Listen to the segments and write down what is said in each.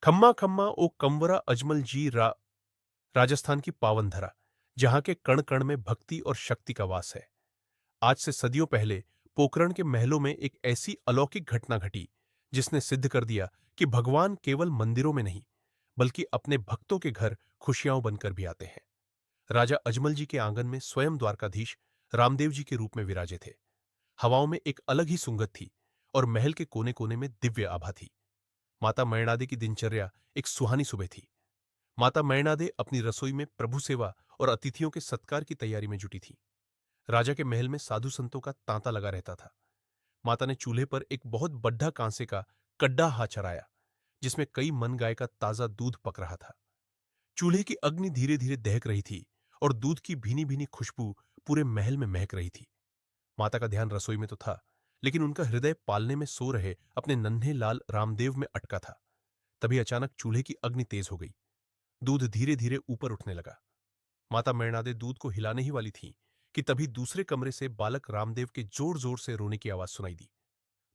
खम्मा खम्मा ओ कंवरा अजमल जी राजस्थान की पावन धरा, जहां के कण कण में भक्ति और शक्ति का वास है। आज से सदियों पहले पोखरण के महलों में एक ऐसी अलौकिक घटना घटी जिसने सिद्ध कर दिया कि भगवान केवल मंदिरों में नहीं बल्कि अपने भक्तों के घर खुशियां बनकर भी आते हैं। राजा अजमल जी के आंगन में स्वयं द्वारकाधीश रामदेव जी के रूप में विराजे थे। हवाओं में एक अलग ही सुंगत थी और महल के कोने कोने में दिव्य आभा थी। माता मैणादे की दिनचर्या एक सुहानी सुबह थी। माता मैणादे अपनी रसोई में प्रभु सेवा और अतिथियों के सत्कार की तैयारी में जुटी थी। राजा के महल में साधु संतों का तांता लगा रहता था। माता ने चूल्हे पर एक बहुत बड्ढा कांसे का कड्डा हाथ चढ़ाया, जिसमें कई मन गाय का ताजा दूध पक रहा था। चूल्हे की अग्नि धीरे धीरे दहक रही थी और दूध की भीनी भीनी खुशबू पूरे महल में महक रही थी। माता का ध्यान रसोई में तो था, लेकिन उनका हृदय पालने में सो रहे अपने नन्हे लाल रामदेव में अटका था। तभी अचानक चूल्हे की अग्नि तेज हो गई। दूध धीरे धीरे ऊपर उठने लगा। माता मैणादे दूध को हिलाने ही वाली थी कि तभी दूसरे कमरे से बालक रामदेव के जोर जोर से रोने की आवाज सुनाई दी।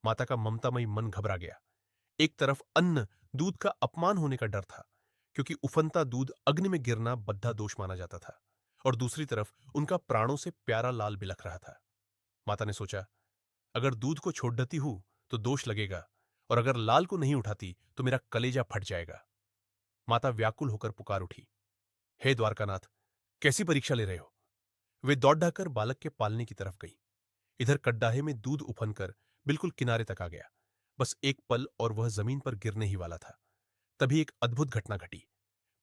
माता का ममतामयी मन घबरा गया। एक तरफ अन्न दूध का अपमान होने का डर था, क्योंकि उफनता दूध अग्नि में गिरना बद्धा दोष माना जाता था, और दूसरी तरफ उनका प्राणों से प्यारा लाल बिलख रहा था। माता ने सोचा, अगर दूध को छोड़ देती हूं तो दोष लगेगा, और अगर लाल को नहीं उठाती तो मेरा कलेजा फट जाएगा। माता व्याकुल होकर पुकार उठी, हे द्वारकानाथ, कैसी परीक्षा ले रहे हो? वे दौड़ बालक के पालने की तरफ गई। इधर कड्डाहे में दूध उफनकर बिल्कुल किनारे तक आ गया। बस एक पल और वह जमीन पर गिरने ही वाला था। तभी एक अद्भुत घटना घटी।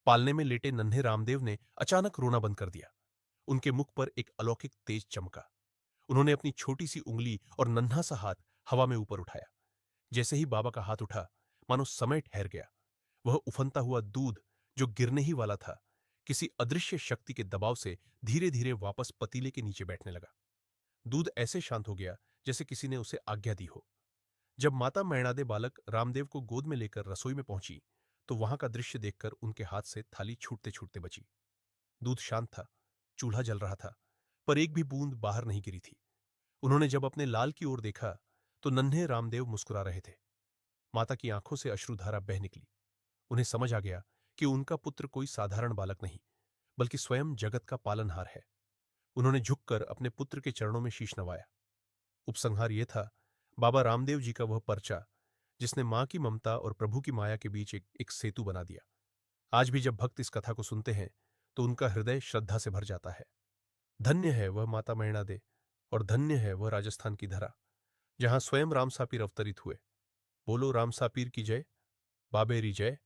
पालने में लेटे नन्हे रामदेव ने अचानक रोना बंद कर दिया। उनके मुख पर एक अलौकिक तेज चमका। उन्होंने अपनी छोटी सी उंगली और नन्हा सा हाथ हवा में ऊपर उठाया। जैसे ही बाबा का हाथ उठा, मानो समय ठहर गया। वह उफनता हुआ दूध, जो गिरने ही वाला था, किसी अदृश्य शक्ति के दबाव से धीरे धीरे वापस पतीले के नीचे बैठने लगा। दूध ऐसे शांत हो गया जैसे किसी ने उसे आज्ञा दी हो। जब माता मैणादे बालक रामदेव को गोद में लेकर रसोई में पहुंची, तो वहां का दृश्य देखकर उनके हाथ से थाली छूटते छूटते बची। दूध शांत था, चूल्हा जल रहा था, पर एक भी बूंद बाहर नहीं गिरी थी। उन्होंने जब अपने लाल की ओर देखा, तो नन्हे रामदेव मुस्कुरा रहे थे। माता की आंखों से अश्रुधारा बह निकली। उन्हें समझ आ गया कि उनका पुत्र कोई साधारण बालक नहीं, बल्कि स्वयं जगत का पालनहार है। उन्होंने झुककर अपने पुत्र के चरणों में शीश नवाया। उपसंहार यह था, बाबा रामदेव जी का वह पर्चा जिसने मां की ममता और प्रभु की माया के बीच एक सेतु बना दिया। आज भी जब भक्त इस कथा को सुनते हैं, तो उनका हृदय श्रद्धा से भर जाता है। धन्य है वह माता मैणादे, और धन्य है वह राजस्थान की धरा, जहां स्वयं रामसापीर अवतरित हुए। बोलो रामसापीर की जय, बाबेरी जय।